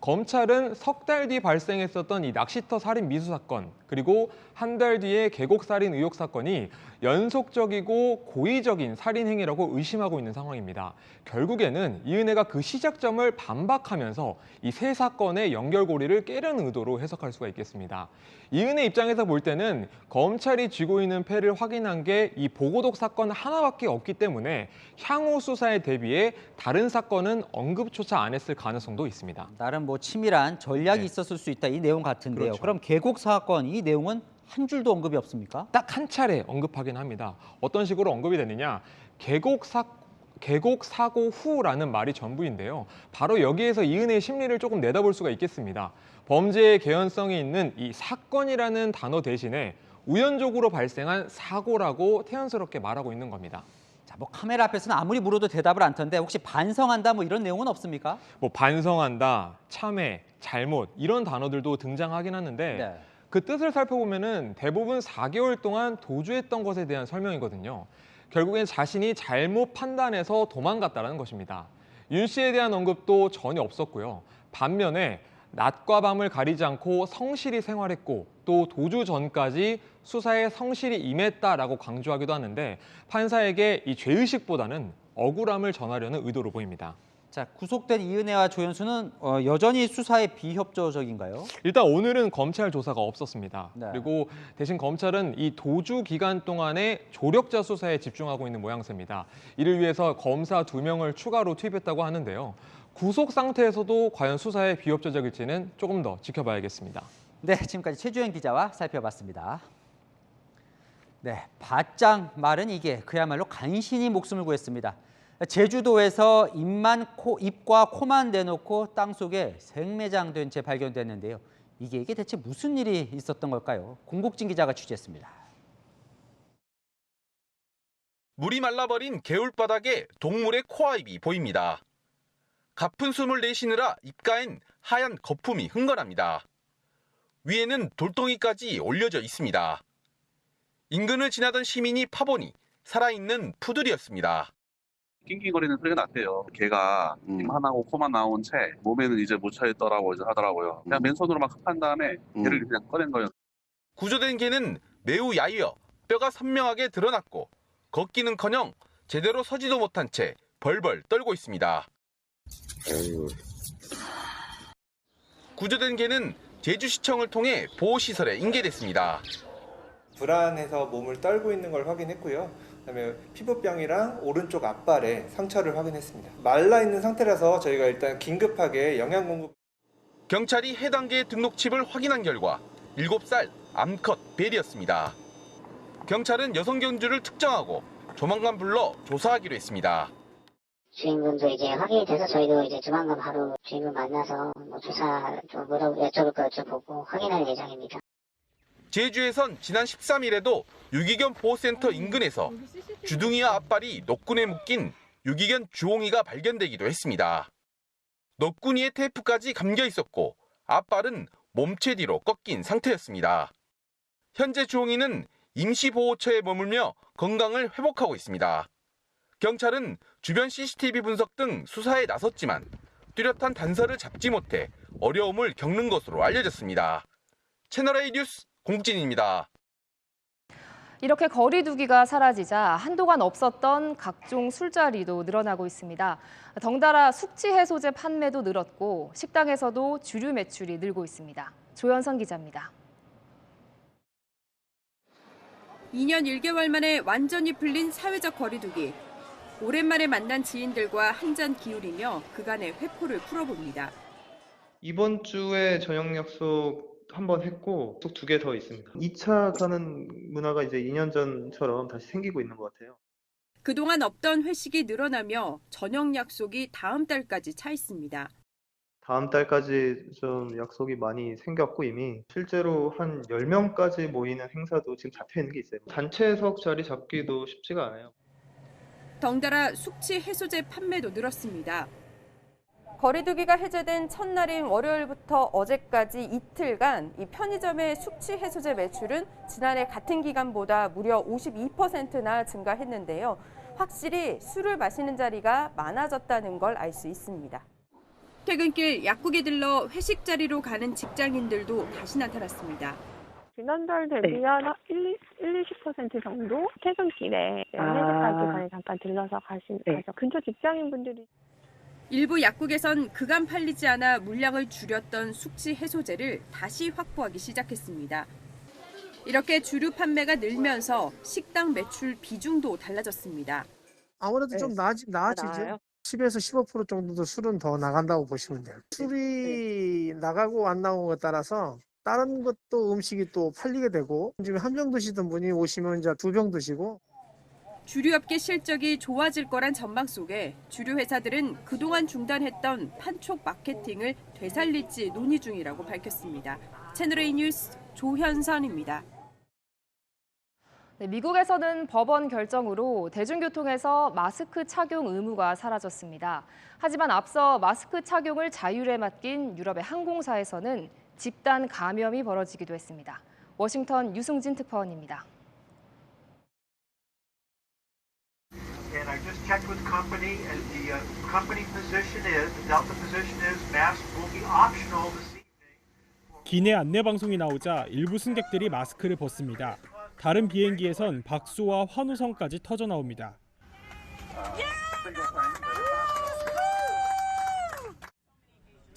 검찰은 석 달 뒤 발생했었던 이 낚시터 살인 미수 사건, 그리고 한 달 뒤에 계곡 살인 의혹 사건이 연속적이고 고의적인 살인 행위라고 의심하고 있는 상황입니다. 결국에는 이은혜가 그 시작점을 반박하면서 이 세 사건의 연결고리를 깨려는 의도로 해석할 수가 있겠습니다. 이은혜 입장에서 볼 때는 검찰이 쥐고 있는 패를 확인한 게 이 보고독 사건 하나밖에 없기 때문에 향후 수사에 대비해 다른 사건은 언급조차 안 했을 가능성도 있습니다. 나름 뭐 치밀한 전략이 있었을 수 있다 이 내용 같은데요. 그렇죠. 그럼 계곡 사건 이 내용은 한 줄도 언급이 없습니까? 딱 한 차례 언급하긴 합니다. 어떤 식으로 언급이 되느냐? 계곡 사고 후라는 말이 전부인데요. 바로 여기에서 이은혜의 심리를 조금 내다볼 수가 있겠습니다. 범죄의 개연성이 있는 이 사건이라는 단어 대신에 우연적으로 발생한 사고라고 태연스럽게 말하고 있는 겁니다. 자, 뭐 카메라 앞에서는 아무리 물어도 대답을 안 텐데 혹시 반성한다 뭐 이런 내용은 없습니까? 뭐 반성한다, 참회, 잘못 이런 단어들도 등장하긴 하는데 그 뜻을 살펴보면은 대부분 4개월 동안 도주했던 것에 대한 설명이거든요. 결국엔 자신이 잘못 판단해서 도망갔다는 것입니다. 윤 씨에 대한 언급도 전혀 없었고요. 반면에 낮과 밤을 가리지 않고 성실히 생활했고 또 도주 전까지 수사에 성실히 임했다라고 강조하기도 하는데 판사에게 이 죄의식보다는 억울함을 전하려는 의도로 보입니다. 자, 구속된 이은혜와 조현수는 여전히 수사에 비협조적인가요? 일단 오늘은 검찰 조사가 없었습니다. 네. 그리고 대신 검찰은 이 도주 기간 동안의 조력자 수사에 집중하고 있는 모양새입니다. 이를 위해서 검사 2명을 추가로 투입했다고 하는데요. 구속 상태에서도 과연 수사에 비협조적일지는 조금 더 지켜봐야겠습니다. 네, 지금까지 최주영 기자와 살펴봤습니다. 네, 바짱 말은 이게 그야말로 간신히 목숨을 구했습니다. 제주도에서 입과 코만 내놓고 땅속에 생매장된 채 발견됐는데요. 이게 대체 무슨 일이 있었던 걸까요? 공국진 기자가 취재했습니다. 물이 말라버린 개울바닥에 동물의 코와입이 보입니다. 가쁜 숨을 내쉬느라 입가엔 하얀 거품이 흥건합니다. 위에는 돌덩이까지 올려져 있습니다. 인근을 지나던 시민이 파보니 살아있는 푸들이었습니다. 낑낑거리는 소리가 났대요. 개가 입 하나고 코만 나온 채 몸에는 이제 못 차 있더라고 하더라고요. 그냥 맨손으로 막 흡한 다음에 개를 그냥 꺼낸 거예요. 구조된 개는 매우 야위어 뼈가 선명하게 드러났고 걷기는커녕 제대로 서지도 못한 채 벌벌 떨고 있습니다. 구조된 개는 제주시청을 통해 보호시설에 인계됐습니다. 불안해서 몸을 떨고 있는 걸 확인했고요. 그다음에 피부병이랑 오른쪽 앞발에 상처를 확인했습니다. 말라 있는 상태라서 저희가 일단 긴급하게 영양 공급. 경찰이 해당 개의 등록칩을 확인한 결과 7살 암컷 벨이었습니다. 경찰은 여성 견주를 특정하고 조만간 불러 조사하기로 했습니다. 주인분도 이제 확인이 돼서 저희도 이제 조만간 바로 주인분 만나서 조사 좀 여쭤볼 거 여쭤보고 확인할 예정입니다. 제주에선 지난 13일에도 유기견 보호센터 인근에서 주둥이와 앞발이 넋군에 묶인 유기견 주홍이가 발견되기도 했습니다. 넋군이에 테이프까지 감겨 있었고 앞발은 몸체 뒤로 꺾인 상태였습니다. 현재 주홍이는 임시보호처에 머물며 건강을 회복하고 있습니다. 경찰은 주변 CCTV 분석 등 수사에 나섰지만 뚜렷한 단서를 잡지 못해 어려움을 겪는 것으로 알려졌습니다. 채널A 뉴스 공진입니다. 이렇게 거리두기가 사라지자 한동안 없었던 각종 술자리도 늘어나고 있습니다. 덩달아 숙취 해소제 판매도 늘었고 식당에서도 주류 매출이 늘고 있습니다. 조현선 기자입니다. 2년 1개월 만에 완전히 풀린 사회적 거리두기. 오랜만에 만난 지인들과 한잔 기울이며 그간의 회포를 풀어봅니다. 이번 주에 저녁 약속 한 번 했고 또 2개 더 있습니다. 2차 가는 문화가 이제 2년 전처럼 다시 생기고 있는 것 같아요. 그동안 없던 회식이 늘어나며 저녁 약속이 다음 달까지 차 있습니다. 다음 달까지 좀 약속이 많이 생겼고 이미 실제로 한 10명까지 모이는 행사도 지금 잡혀 있는 게 있어요. 단체석 자리 잡기도 쉽지가 않아요. 덩달아 숙취 해소제 판매도 늘었습니다. 거리두기가 해제된 첫날인 월요일부터 어제까지 이틀간 이 편의점의 숙취 해소제 매출은 지난해 같은 기간보다 무려 52%나 증가했는데요. 확실히 술을 마시는 자리가 많아졌다는 걸 알 수 있습니다. 퇴근길 약국에 들러 회식 자리로 가는 직장인들도 다시 나타났습니다. 지난달 대비 한 20% 정도 퇴근길에 회식하기 잠깐 들러서 가죠. 근처 직장인분들이. 일부 약국에선 그간 팔리지 않아 물량을 줄였던 숙취 해소제를 다시 확보하기 시작했습니다. 이렇게 주류 판매가 늘면서 식당 매출 비중도 달라졌습니다. 아무래도 좀 나아지죠. 10에서 15% 정도도 술은 더 나간다고 보시면 돼요. 술이 나가고 안 나오는 것에 따라서 다른 것도 음식이 또 팔리게 되고 지금 한 병 드시던 분이 오시면 이제 2병 드시고. 주류업계 실적이 좋아질 거란 전망 속에 주류 회사들은 그동안 중단했던 판촉 마케팅을 되살릴지 논의 중이라고 밝혔습니다. 채널A 뉴스 조현선입니다. 네, 미국에서는 법원 결정으로 대중교통에서 마스크 착용 의무가 사라졌습니다. 하지만 앞서 마스크 착용을 자율에 맡긴 유럽의 항공사에서는 집단 감염이 벌어지기도 했습니다. 워싱턴 유승진 특파원입니다. And I just checked with the company, and the company position is, the Delta position is, masks will be optional this evening. 기내 안내 방송이 나오자 일부 승객들이 마스크를 벗습니다. 다른 비행기에선 박수와 환호성까지 터져 나옵니다.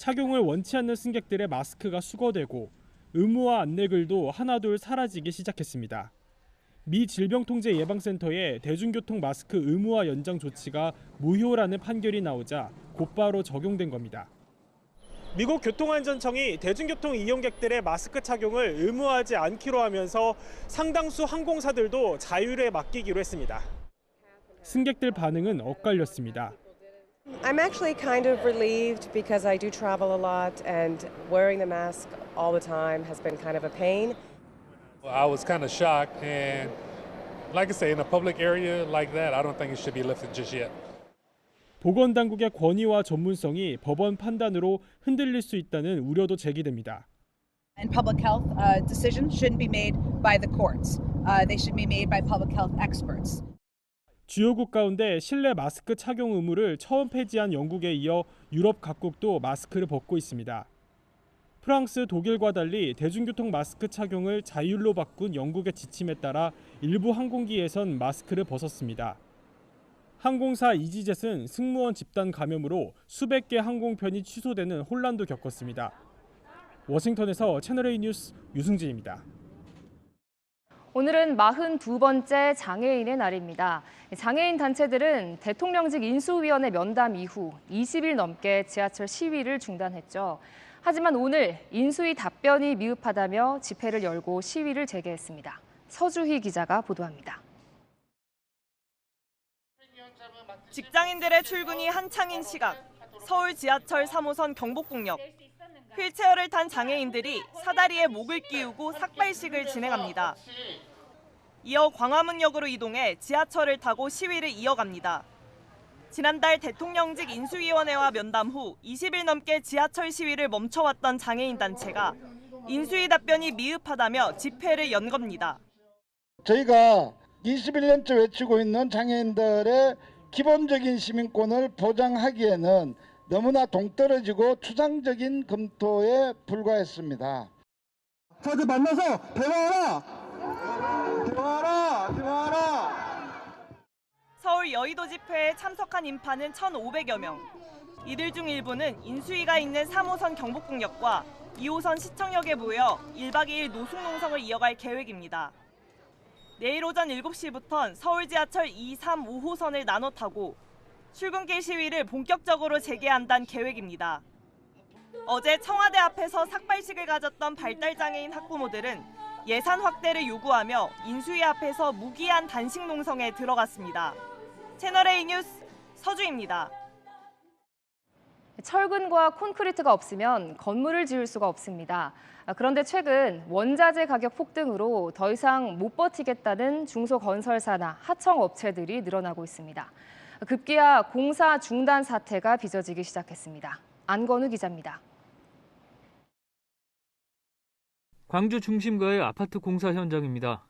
착용을 원치 않는 승객들의 마스크가 수거되고 의무화 안내글도 하나둘 사라지기 시작했습니다. 미 질병통제예방센터의 대중교통 마스크 의무화 연장 조치가 무효라는 판결이 나오자 곧바로 적용된 겁니다. 미국 교통안전청이 대중교통 이용객들의 마스크 착용을 의무화하지 않기로 하면서 상당수 항공사들도 자율에 맡기기로 했습니다. 승객들 반응은 엇갈렸습니다. I'm actually kind of relieved because I do travel a lot and wearing the mask all the time has been kind of a pain. I was kind of shocked and like I say, in a public area like that, I don't think it should be lifted just yet. 보건당국의 권위와 전문성이 법원 판단으로 흔들릴 수 있다는 우려도 제기됩니다. And public health decisions shouldn't be made by the courts. They should be made by public health experts. 주요국 가운데 실내 마스크 착용 의무를 처음 폐지한 영국에 이어 유럽 각국도 마스크를 벗고 있습니다. 프랑스, 독일과 달리 대중교통 마스크 착용을 자율로 바꾼 영국의 지침에 따라 일부 항공기에선 마스크를 벗었습니다. 항공사 이지젯은 승무원 집단 감염으로 수백 개 항공편이 취소되는 혼란도 겪었습니다. 워싱턴에서 채널A 뉴스 유승진입니다. 오늘은 42번째 장애인의 날입니다. 장애인 단체들은 대통령직 인수위원회 면담 이후 20일 넘게 지하철 시위를 중단했죠. 하지만 오늘 인수위 답변이 미흡하다며 집회를 열고 시위를 재개했습니다. 서주희 기자가 보도합니다. 직장인들의 출근이 한창인 시각, 서울 지하철 3호선 경복궁역. 휠체어를 탄 장애인들이 사다리에 목을 끼우고 삭발식을 진행합니다. 이어 광화문역으로 이동해 지하철을 타고 시위를 이어갑니다. 지난달 대통령직 인수위원회와 면담 후 20일 넘게 지하철 시위를 멈춰왔던 장애인 단체가 인수위 답변이 미흡하다며 집회를 연 겁니다. 저희가 21년째 외치고 있는 장애인들의 기본적인 시민권을 보장하기에는 너무나 동떨어지고 추상적인 검토에 불과했습니다. 저들 만나서 대화하라! 서울 여의도 집회에 참석한 인파는 1,500여 명. 이들 중 일부는 인수위가 있는 3호선 경복궁역과 2호선 시청역에 모여 1박 2일 노숙 농성을 이어갈 계획입니다. 내일 오전 7시부터 서울 지하철 2, 3, 5호선을 나눠 타고 출근길 시위를 본격적으로 재개한다는 계획입니다. 어제 청와대 앞에서 삭발식을 가졌던 발달장애인 학부모들은 예산 확대를 요구하며 인수위 앞에서 무기한 단식 농성에 들어갔습니다. 채널A 뉴스 서주입니다. 철근과 콘크리트가 없으면 건물을 지을 수가 없습니다. 그런데 최근 원자재 가격 폭등으로 더 이상 못 버티겠다는 중소건설사나 하청업체들이 늘어나고 있습니다. 급기야 공사 중단 사태가 빚어지기 시작했습니다. 안건우 기자입니다. 광주 중심가의 아파트 공사 현장입니다.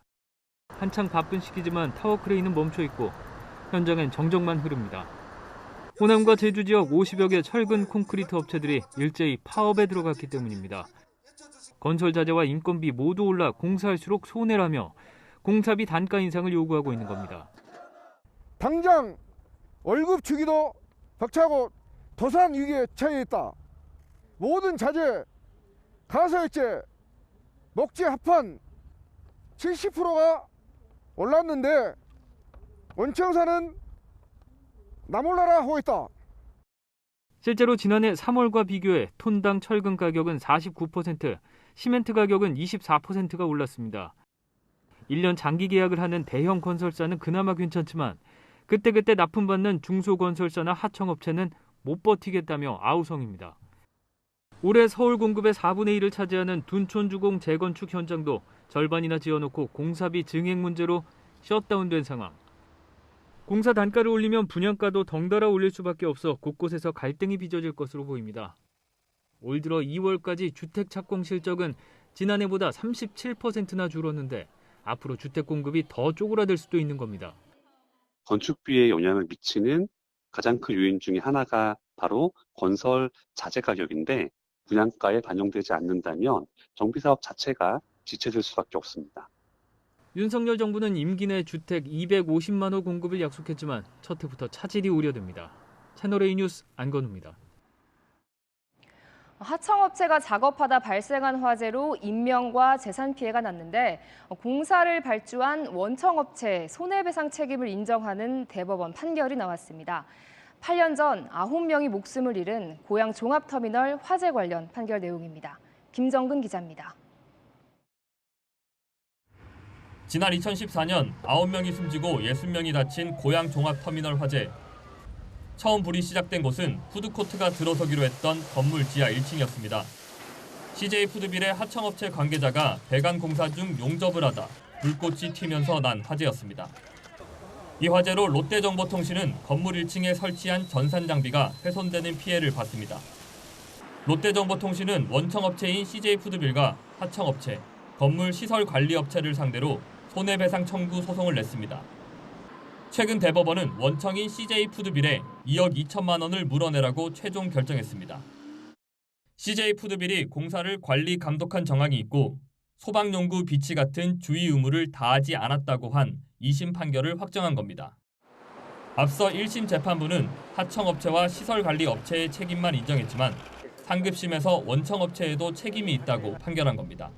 한창 바쁜 시기지만 타워 크레인은 멈춰 있고 현장엔 정적만 흐릅니다. 호남과 제주 지역 50여 개 철근 콘크리트 업체들이 일제히 파업에 들어갔기 때문입니다. 건설 자재와 인건비 모두 올라 공사할수록 손해라며 공사비 단가 인상을 요구하고 있는 겁니다. 당장 월급 주기도 벅차고 도산 위기에 처해 있다. 모든 자재, 가설재, 목재 합한 70%가 올랐는데 원청사는 나 몰라라 하고 있다. 실제로 지난해 3월과 비교해 톤당 철근 가격은 49%, 시멘트 가격은 24%가 올랐습니다. 1년 장기 계약을 하는 대형 건설사는 그나마 괜찮지만 그때그때 납품받는 중소건설사나 하청업체는 못 버티겠다며 아우성입니다. 올해 서울 공급의 4분의 1을 차지하는 둔촌주공 재건축 현장도 절반이나 지어놓고 공사비 증액 문제로 셧다운된 상황. 공사 단가를 올리면 분양가도 덩달아 올릴 수밖에 없어 곳곳에서 갈등이 빚어질 것으로 보입니다. 올 들어 2월까지 주택 착공 실적은 지난해보다 37%나 줄었는데 앞으로 주택 공급이 더 쪼그라들 수도 있는 겁니다. 건축비에 영향을 미치는 가장 큰 요인 중에 하나가 바로 건설 자재 가격인데 분양가에 반영되지 않는다면 정비사업 자체가 지체될 수밖에 없습니다. 윤석열 정부는 임기 내 주택 250만 호 공급을 약속했지만 첫 해부터 차질이 우려됩니다. 채널A 뉴스 안건우입니다. 하청업체가 작업하다 발생한 화재로 인명과 재산 피해가 났는데 공사를 발주한 원청업체 손해배상 책임을 인정하는 대법원 판결이 나왔습니다. 8년 전 9명이 목숨을 잃은 고양 종합터미널 화재 관련 판결 내용입니다. 김정근 기자입니다. 지난 2014년 9명이 숨지고 60명이 다친 고양 종합터미널 화재. 처음 불이 시작된 곳은 푸드코트가 들어서기로 했던 건물 지하 1층이었습니다. CJ 푸드빌의 하청업체 관계자가 배관 공사 중 용접을 하다 불꽃이 튀면서 난 화재였습니다. 이 화재로 롯데정보통신은 건물 1층에 설치한 전산 장비가 훼손되는 피해를 봤습니다. 롯데정보통신은 원청업체인 CJ 푸드빌과 하청업체, 건물 시설관리업체를 상대로 손해배상 청구 소송을 냈습니다. 최근 대법원은 원청인 CJ 푸드빌에 2억 2천만 원을 물어내라고 최종 결정했습니다. CJ 푸드빌이 공사를 관리 감독한 정황이 있고 소방용구 비치 같은 주의 의무를 다하지 않았다고 한 2심 판결을 확정한 겁니다. 앞서 1심 재판부는 하청업체와 시설관리업체의 책임만 인정했지만 상급심에서 원청업체에도 책임이 있다고 판결한 겁니다.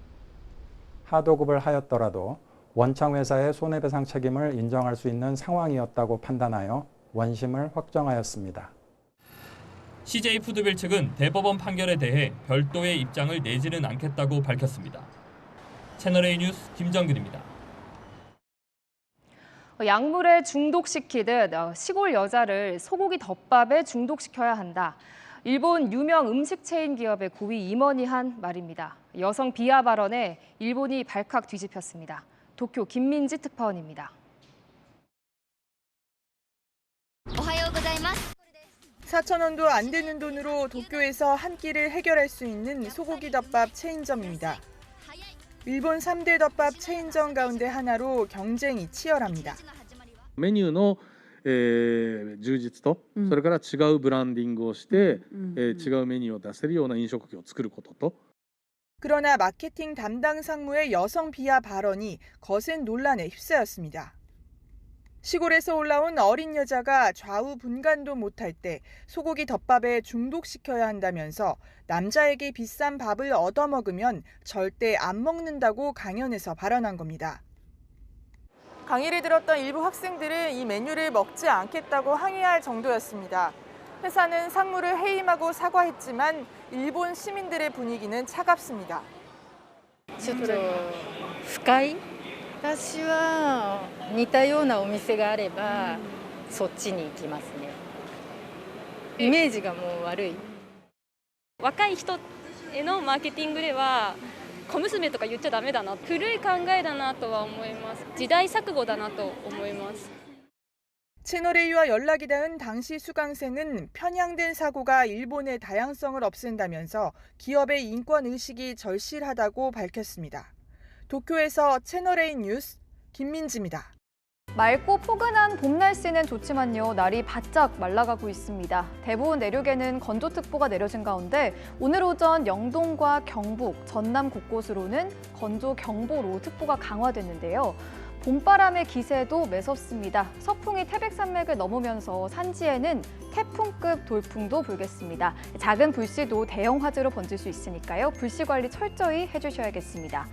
하도급을 하였더라도 원청회사의 손해배상 책임을 인정할 수 있는 상황이었다고 판단하여 원심을 확정하였습니다. CJ 푸드빌 측은 대법원 판결에 대해 별도의 입장을 내지는 않겠다고 밝혔습니다. 채널A 뉴스 김정근입니다. 약물에 중독시키듯 시골 여자를 소고기 덮밥에 중독시켜야 한다. 일본 유명 음식 체인 기업의 고위 임원이 한 말입니다. 여성 비하 발언에 일본이 발칵 뒤집혔습니다. 도쿄 김민지 특파원입니다. 4,000원도 안 되는 돈으로 도쿄에서 한 끼를 해결할 수 있는 소고기 덮밥 체인점입니다. 일본 3대 덮밥 체인점 가운데 하나로 경쟁이 치열합니다. メニューの充実と、それから違うブランディングをして、違うメニューを出せるような飲食業を作ることと。 그러나 마케팅 담당 상무의 여성 비하 발언이 거센 논란에 휩싸였습니다. 시골에서 올라온 어린 여자가 좌우 분간도 못할 때 소고기 덮밥에 중독시켜야 한다면서 남자에게 비싼 밥을 얻어먹으면 절대 안 먹는다고 강연에서 발언한 겁니다. 강의를 들었던 일부 학생들은 이 메뉴를 먹지 않겠다고 항의할 정도였습니다. 회사는 상무를 해임하고 사과했지만 일본 시민들의 분위기는 차갑습니다. ちょっと深い? 私は似たようなお店があればそっちに行きますね。イメージがもう悪い。若い人へのマーケティングでは小娘とか言っちゃダメだな。古い考えだなとは思います。時代錯誤だなと思います。 채널A와 연락이 닿은 당시 수강생은 편향된 사고가 일본의 다양성을 없앤다면서 기업의 인권 의식이 절실하다고 밝혔습니다. 도쿄에서 채널A 뉴스 김민지입니다. 맑고 포근한 봄 날씨는 좋지만요, 날이 바짝 말라가고 있습니다. 대부분 내륙에는 건조특보가 내려진 가운데 오늘 오전 영동과 경북, 전남 곳곳으로는 건조경보로 특보가 강화됐는데요. 봄바람의 기세도 매섭습니다. 서풍이 태백산맥을 넘으면서 산지에는 태풍급 돌풍도 불겠습니다. 작은 불씨도 대형 화재로 번질 수 있으니까요. 불씨 관리 철저히 해주셔야겠습니다.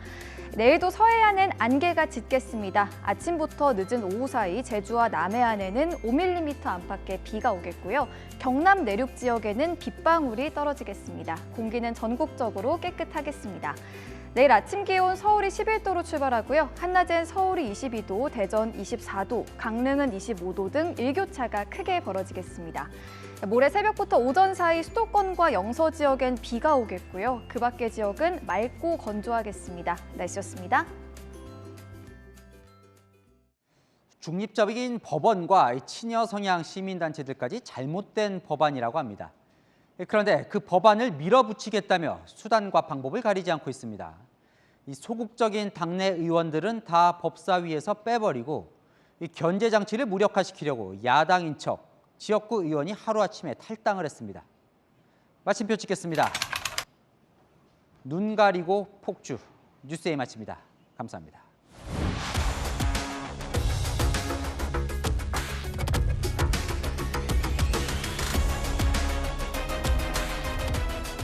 내일도 서해안은 안개가 짙겠습니다. 아침부터 늦은 오후 사이 제주와 남해안에는 5mm 안팎의 비가 오겠고요. 경남 내륙 지역에는 빗방울이 떨어지겠습니다. 공기는 전국적으로 깨끗하겠습니다. 내일 아침 기온 서울이 11도로 출발하고요. 한낮엔 서울이 22도, 대전 24도, 강릉은 25도 등 일교차가 크게 벌어지겠습니다. 모레 새벽부터 오전 사이 수도권과 영서 지역엔 비가 오겠고요. 그 밖의 지역은 맑고 건조하겠습니다. 날씨였습니다. 중립적인 법원과 친여 성향 시민단체들까지 잘못된 법안이라고 합니다. 그런데 그 법안을 밀어붙이겠다며 수단과 방법을 가리지 않고 있습니다. 이 소극적인 당내 의원들은 다 법사위에서 빼버리고 이 견제 장치를 무력화시키려고 야당인 척 지역구 의원이 하루아침에 탈당을 했습니다. 마침표 찍겠습니다. 눈 가리고 폭주, 뉴스A 마칩니다. 감사합니다.